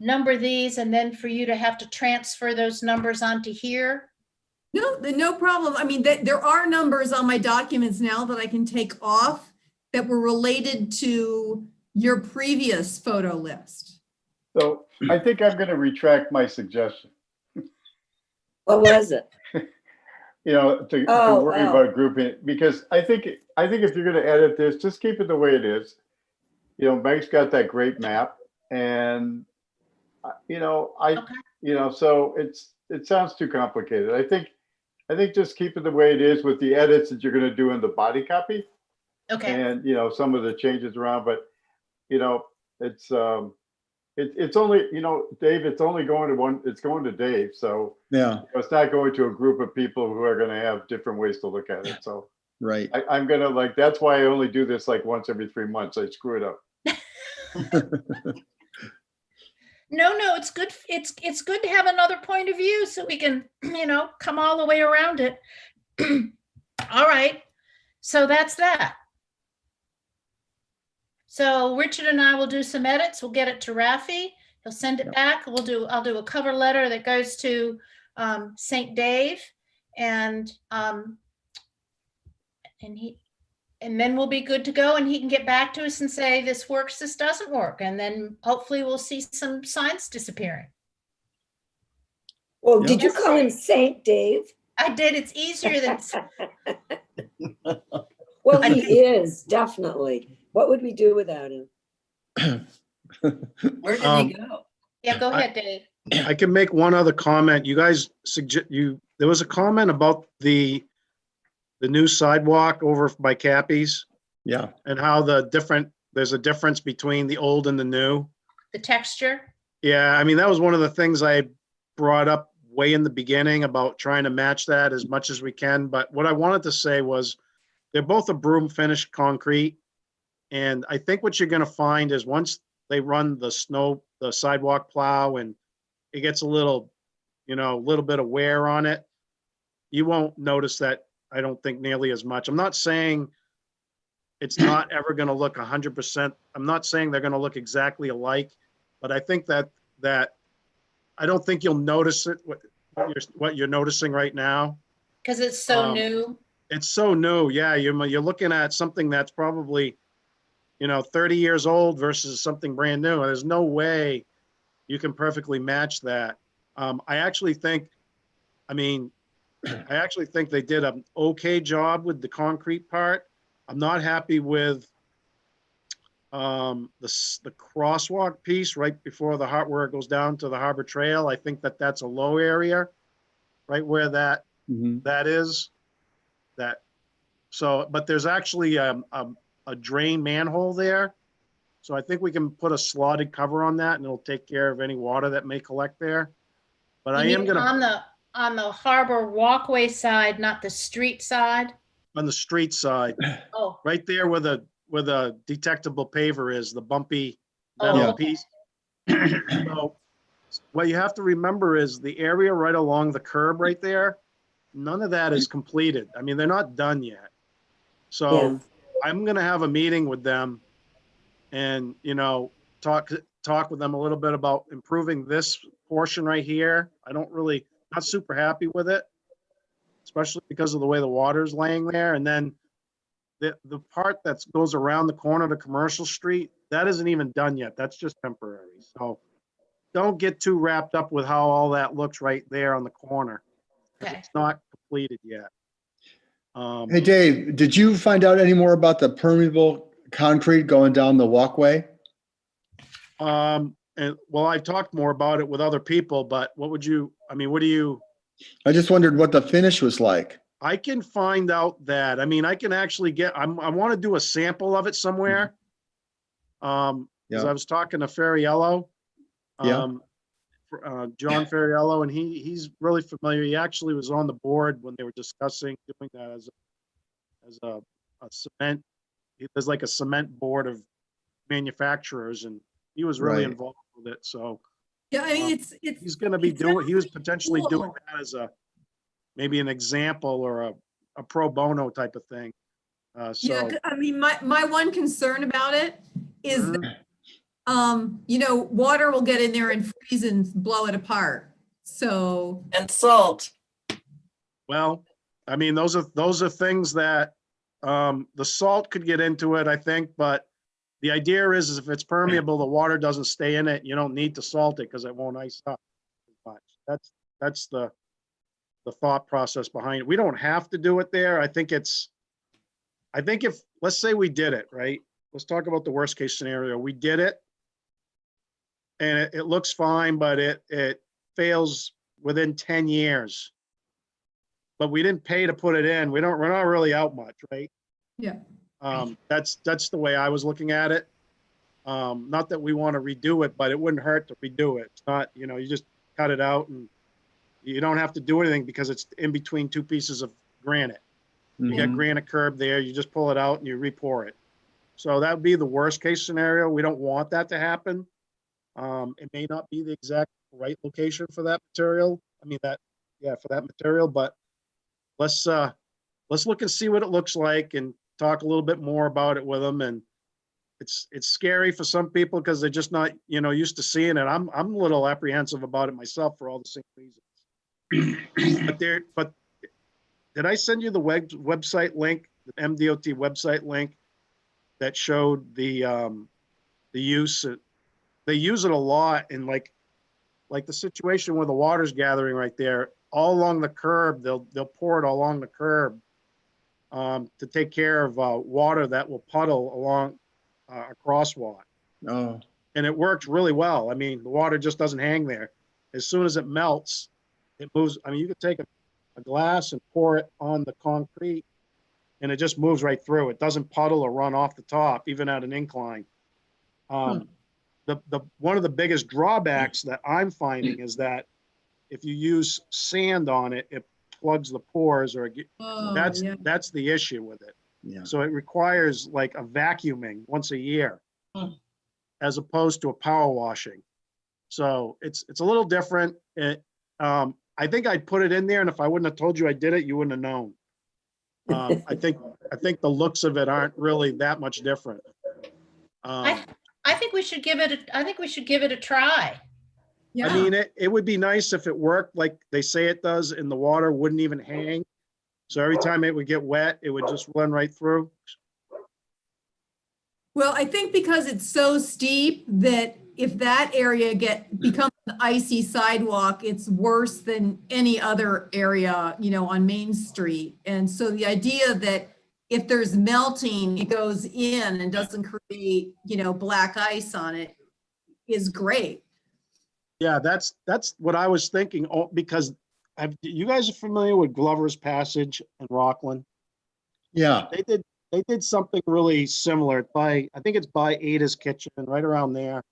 number these and then for you to have to transfer those numbers onto here. No problem. I mean, there are numbers on my documents now that I can take off that were related to your previous photo list. So I think I'm going to retract my suggestion. What was it? To worry about grouping it, because I think if you're going to edit this, just keep it the way it is. Meg's got that great map, and so it sounds too complicated. I think just keep it the way it is with the edits that you're going to do in the body copy. Okay. And some of the changes around, but it's only, Dave, it's only going to one, it's going to Dave. So Yeah, it's not going to a group of people who are going to have different ways to look at it. So right. I'm going to that's why I only do this like once every 3 months. I screw it up. No, it's good. It's good to have another point of view so we can, come all the way around it. All right. So that's that. So Richard and I will do some edits. We'll get it to Rafi. He'll send it back. I'll do a cover letter that goes to St. Dave, and then we'll be good to go, and he can get back to us and say this works, this doesn't work, and then hopefully we'll see some signs disappearing. Well, did you call him Saint Dave? I did. It's easier than. Well, he is, definitely. What would we do without him? Where did he go? Yeah, go ahead, Dave. I can make one other comment. You guys there was a comment about the new sidewalk over by Cappy's Yeah. and how there's a difference between the old and the new. The texture. Yeah, I mean, that was one of the things I brought up way in the beginning about trying to match that as much as we can. But what I wanted to say was they're both a broom finished concrete. And I think what you're going to find is once they run the sidewalk plow and it gets a little bit of wear on it, you won't notice that, I don't think, nearly as much. I'm not saying it's not ever going to look 100%. I'm not saying they're going to look exactly alike, but I think that I don't think you'll notice it, what you're noticing right now. Because it's so new. It's so new. Yeah, you're looking at something that's probably 30 years old versus something brand new. There's no way you can perfectly match that. I actually think they did an okay job with the concrete part. I'm not happy with the crosswalk piece right before where it goes down to the Harbor Trail. I think that's a low area, right where that is. But there's actually a drain manhole there. So I think we can put a slotted cover on that and it'll take care of any water that may collect there. But I am on the harbor walkway side, not the street side. On the street side, Oh, right there where the detectable paver is, the bumpy metal piece. So what you have to remember is the area right along the curb right there, none of that is completed. I mean, they're not done yet. So I'm going to have a meeting with them and, talk with them a little bit about improving this portion right here. Not super happy with it, especially because of the way the water's laying there. And then the part that goes around the corner to Commercial Street, that isn't even done yet. That's just temporary. So don't get too wrapped up with how all that looks right there on the corner. okay. It's not completed yet. Hey, Dave, did you find out any more about the permeable concrete going down the walkway? I talked more about it with other people, but what do you? I just wondered what the finish was like. I can find out that, I mean, I can actually get, I want to do a sample of it somewhere. Because Yeah. I was talking to Ferriello. Yeah. John Ferriello, and he's really familiar. He actually was on the board when they were discussing doing that as a cement. There's like a cement board of manufacturers, and he was really Right. involved with it. So Yeah, I mean, it's. he's going to be it's doing. He was actually potentially doing cool. that as maybe an example or a pro bono type of thing. Yeah, So 'cause I mean, my one concern about it is Mhm. that, water will get in there and freeze and blow it apart. So, And salt. Well, I mean, those are things that the salt could get into it, I think, but the idea is if it's permeable, the water doesn't stay in it. You don't need to salt it because it won't ice up as much. That's the thought process behind it. We don't have to do it there. I think if, let's say we did it, right? Let's talk about the worst case scenario. We did it and it looks fine, but it fails within 10 years. But we didn't pay to put it in. We're not really out much, right? yeah. That's the way I was looking at it. Not that we want to redo it, but it wouldn't hurt to redo it. It's not, you just cut it out and you don't have to do anything because it's in between two pieces of granite. You got Mhm. granite curb there, you just pull it out and you re-pour it. So that would be the worst case scenario. We don't want that to happen. It may not be the exact right location for that material. I mean for that material, but let's look and see what it looks like and talk a little bit more about it with them. And it's scary for some people because they're just not, used to seeing it. I'm a little apprehensive about it myself for all the same reasons. But did I send you the website link, the MDOT website link that showed the use? They use it a lot in like the situation where the water's gathering right there, all along the curb. They'll pour it along the curb to take care of water that will puddle along a crosswalk. Oh, And it works really well. I mean, the water just doesn't hang there. As soon as it melts, it moves. I mean, you could take a glass and pour it on the concrete and it just moves right through. It doesn't puddle or run off the top, even at an incline. One of the biggest drawbacks that I'm finding is that if you use sand on it, it plugs the pores that's the issue with it. yeah. So it requires like a vacuuming once a year as opposed to a power washing. So it's a little different. I think I'd put it in there, and if I wouldn't have told you I did it, you wouldn't have known. I think the looks of it aren't really that much different. I think we should give it a try. Yeah. I mean, it would be nice if it worked like they say it does and the water wouldn't even hang. So every time it would get wet, it would just run right through. Well, I think because it's so steep that if that area becomes an icy sidewalk, it's worse than any other area, on Main Street. And so the idea that if there's melting, it goes in and doesn't create, black ice on it is great. Yeah, that's what I was thinking. Oh, because you guys are familiar with Glover's Passage in Rockland? Yeah. They did something really similar I think it's by Ada's Kitchen, right around there.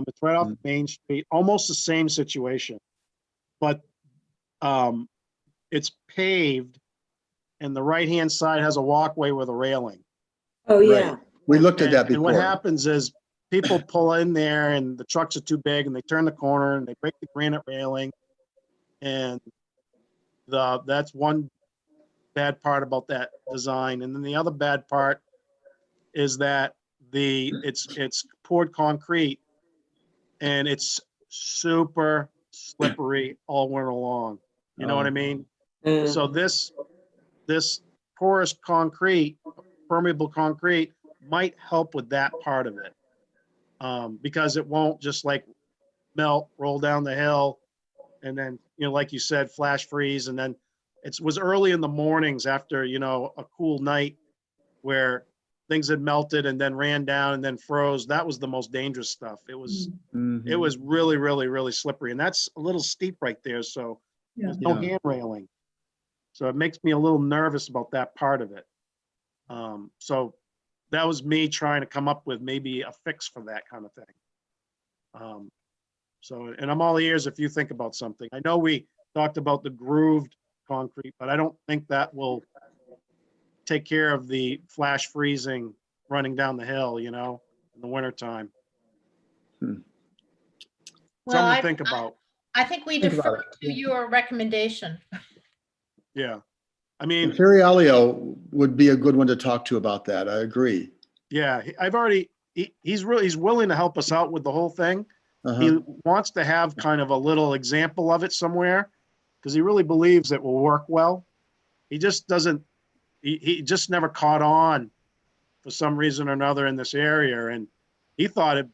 It's right off Main Street, almost the same situation, but it's paved and the right-hand side has a walkway with a railing. Oh, yeah. Right. We looked at that And what before. happens is people pull in there and the trucks are too big and they turn the corner and they break the granite railing. And that's one bad part about that design. And then the other bad part is that it's poured concrete and it's super slippery all winter long. You know what I mean? So this porous concrete, permeable concrete might help with that part of it. Because it won't just like melt, roll down the hill, and then, like you said, flash freeze. And then it was early in the mornings after, a cool night where things had melted and then ran down and then froze. That was the most dangerous stuff. It was really, really, really slippery. And that's a little steep right there. So there's no hand railing. So it makes me a little nervous about that part of it. So that was me trying to come up with maybe a fix for that kind of thing. And I'm all ears if you think about something. I know we talked about the grooved concrete, but I don't think that will take care of the flash freezing running down the hill, in the wintertime. Well, Something to think about. I think we Think about defer it, to your recommendation. Yeah. I mean, Imperialio would be a good one to talk to about that. I agree. yeah, he's willing to help us out with the whole thing. Uh-huh. He wants to have kind of a little example of it somewhere because he really believes it will work well. He just doesn't, he just never caught on for some reason or another in this area. And he thought it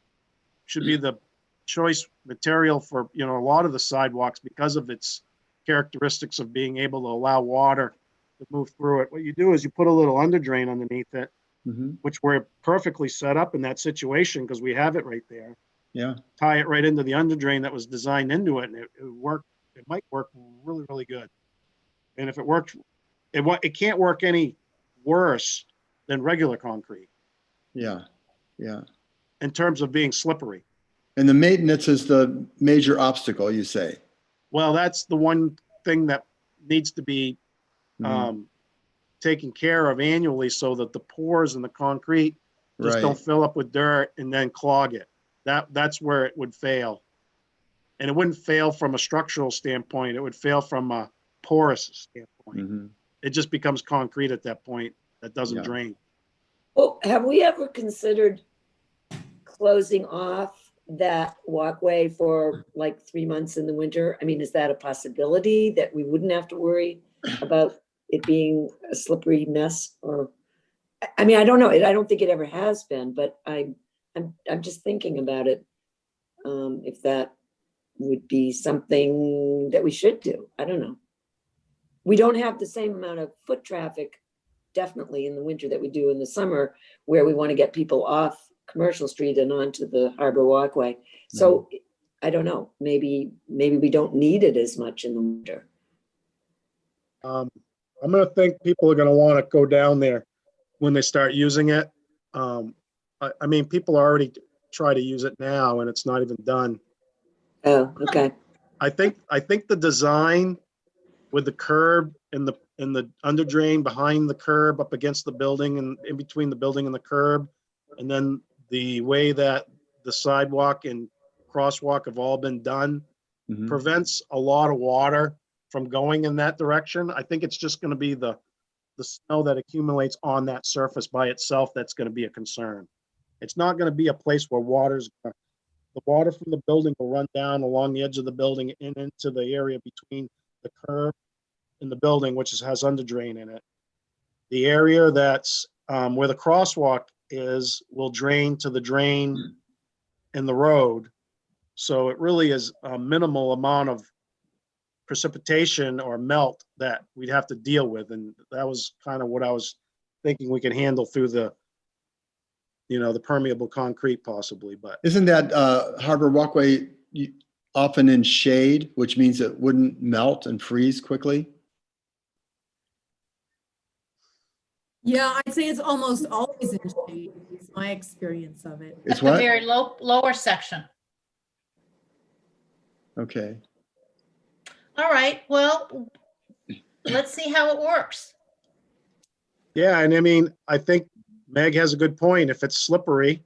should be the choice material for, a lot of the sidewalks because of its characteristics of being able to allow water to move through it. What you do is you put a little under drain underneath it, Mhm. which we're perfectly set up in that situation because we have it right there. Yeah. Tie it right into the under drain that was designed into it, and it worked. It might work really, really good. And if it worked, it can't work any worse than regular concrete Yeah. Yeah. in terms of being slippery. And the maintenance is the major obstacle, you say? Well, that's the one thing that needs to be Mhm. taken care of annually so that the pores in the concrete just Right. don't fill up with dirt and then clog it. That's where it would fail. And it wouldn't fail from a structural standpoint. It would fail from a porous standpoint. Mhm. It just becomes concrete at that point that doesn't Yeah. drain. Well, have we ever considered closing off that walkway for like 3 months in the winter? I mean, is that a possibility that we wouldn't have to worry about it being a slippery mess? Or, I mean, I don't know. I don't think it ever has been, but I'm just thinking about it. If that would be something that we should do. I don't know. We don't have the same amount of foot traffic, definitely in the winter, that we do in the summer, where we want to get people off Commercial Street and onto the Harbor Walkway. So I don't know, maybe we don't need it as much in the winter. I'm going to think people are going to want to go down there when they start using it. I mean, people already try to use it now and it's not even done. Oh, okay. I think the design with the curb and the under drain behind the curb up against the building and in between the building and the curb, and then the way that the sidewalk and crosswalk have all been done Mhm. prevents a lot of water from going in that direction. I think it's just going to be the snow that accumulates on that surface by itself that's going to be a concern. It's not going to be a place where the water from the building will run down along the edge of the building and into the area between the curb and the building, which has under drain in it. The area that's where the crosswalk is will drain to the drain in the road. So it really is a minimal amount of precipitation or melt that we'd have to deal with. And that was kind of what I was thinking we could handle through the permeable concrete possibly, but Isn't that Harbor Walkway often in shade, which means it wouldn't melt and freeze quickly? Yeah, I'd say it's almost always in shade, is my experience of it. It's At the what? very lower section. Okay. All right, well, let's see how it works. yeah, and I mean, I think Meg has a good point. If it's slippery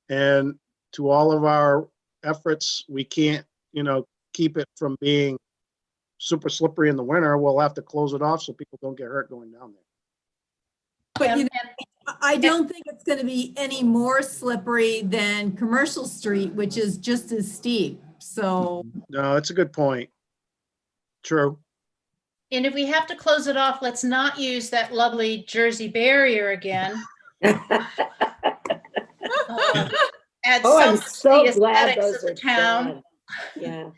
and to all of our efforts, we can't, keep it from being super slippery in the winter, we'll have to close it off so people don't get hurt going down there. But And- I don't think it's going to be any more slippery than Commercial Street, which is just as steep. So, No, it's a good point. True. And if we have to close it off, let's not use that lovely Jersey barrier again. Add Oh, I'm some to so the glad aesthetics those of the are town. gone. Yeah.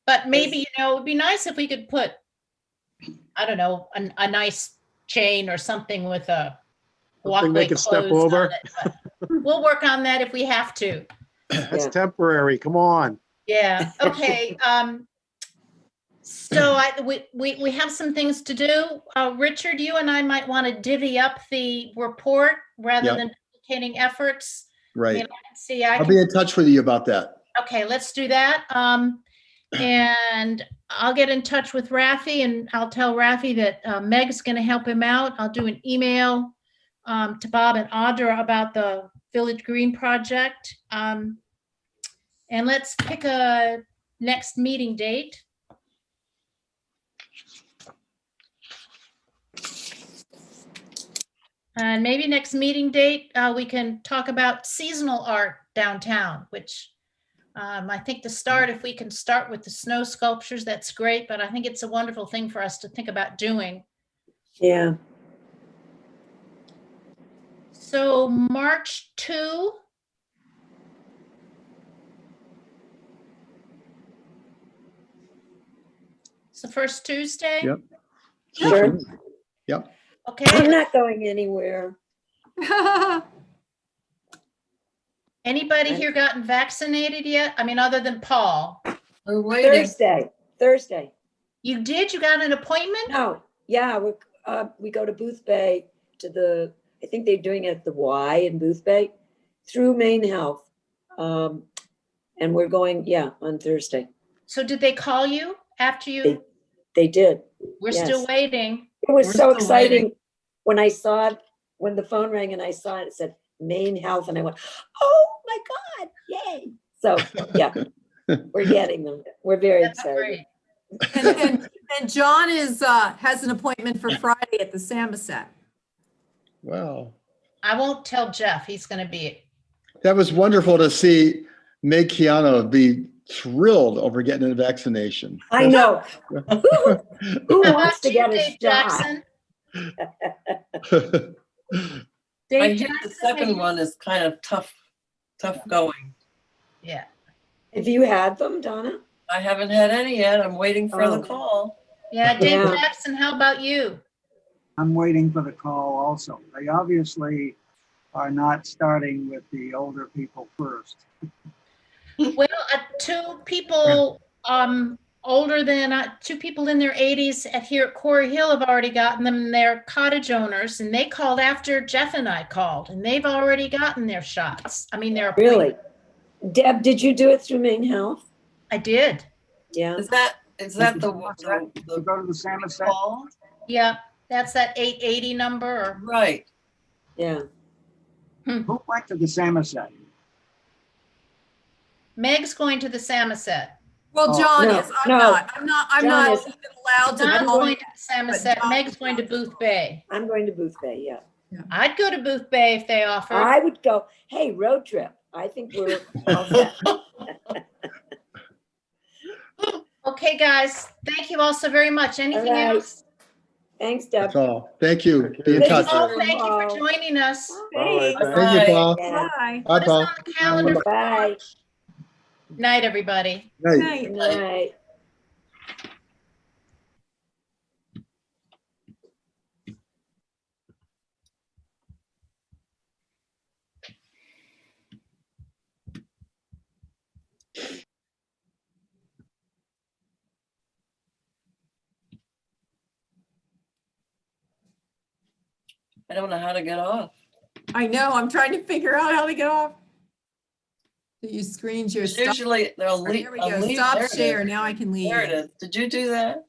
But maybe, it would be nice if we could put, I don't know, a nice chain or something with a Something they walkway can step closed over. on it. But we'll work on that if we have to. That's Yeah. temporary. Come on. Yeah, okay. So we have some things to do. Richard, you and I might want to divvy up the report rather Yep. than duplicating efforts. I mean, Right. I can see, I I'll can, be in touch with you about that. okay, let's do that. And I'll get in touch with Rafi and I'll tell Rafi that Meg's going to help him out. I'll do an email to Bob and Audra about the Village Green project. And let's pick a next meeting date. And maybe next meeting date, we can talk about seasonal art downtown, which I think to start, if we can start with the snow sculptures, that's great, but I think it's a wonderful thing for us to think about doing. Yeah. So March 2. It's the first Tuesday? Yep. Sure. Yep. Okay. I'm not going anywhere. Anybody here gotten vaccinated yet? I mean, other than Paul. We're waiting. Thursday. You did? You got an appointment? No, yeah, we go to Booth Bay I think they're doing it at the Y in Booth Bay through Maine Health. And we're going, on Thursday. So did they call you after you? They did. We're yes. still waiting. It was We're so still exciting waiting. when I saw it, when the phone rang and I saw it, it said Maine Health and I went, oh my God, yay. So, yeah, we're getting them. We're very That's excited. great. And John has an appointment for Friday at the Samoset. Wow. I won't tell Jeff. He's going to be. That was wonderful to see Meg Keano be thrilled over getting a vaccination. I know. Who How wants about to you, get a Dave shot? Jackson? I Dave hear the Jackson, second one is kind of tough going. Yeah. Have you had them, Donna? I haven't had any yet. I'm waiting for the Oh. call. Yeah, Dave Yeah. Jackson, how about you? I'm waiting for the call also. They obviously are not starting with the older people first. Well, two people older than two people in their 80s here at Quarry Hill have already gotten them, and they're cottage owners, and they called after Jeff and I called, and they've already gotten their shots. I mean, they're Really? Deb, did you do it through Maine Health? I did. Yeah. Is that the To go to the Samoset. call? Yeah, that's that 880 number. Or, Right. Yeah. Who went to the Samoset? Meg's going to the Samoset. Well, Oh, John no, is. no. I'm not John is. even allowed to I'm go. going to the Samoset. John Meg's is going to not. Booth Bay. I'm going to Booth Bay, yeah. I'd go to Booth Bay if they offered. I would go, hey, road trip. I think we're all set. Okay, guys. Thank you all so very much. Anything All right. else? Thanks, Deb. That's all. Thank you. Be in Thank touch. you. Paul, thank you for joining us. Bye. Thank you, Paul. Yeah. Bye. Bye, Put us Paul. on the calendar. for Bye. March. Night, everybody. Night. Night. Good night. I don't know how to get off. I know. I'm trying to figure out how to get off. You screen your It's stop. usually they'll leave. There we go. Stop share. Now I can leave. There it is. Did you do that?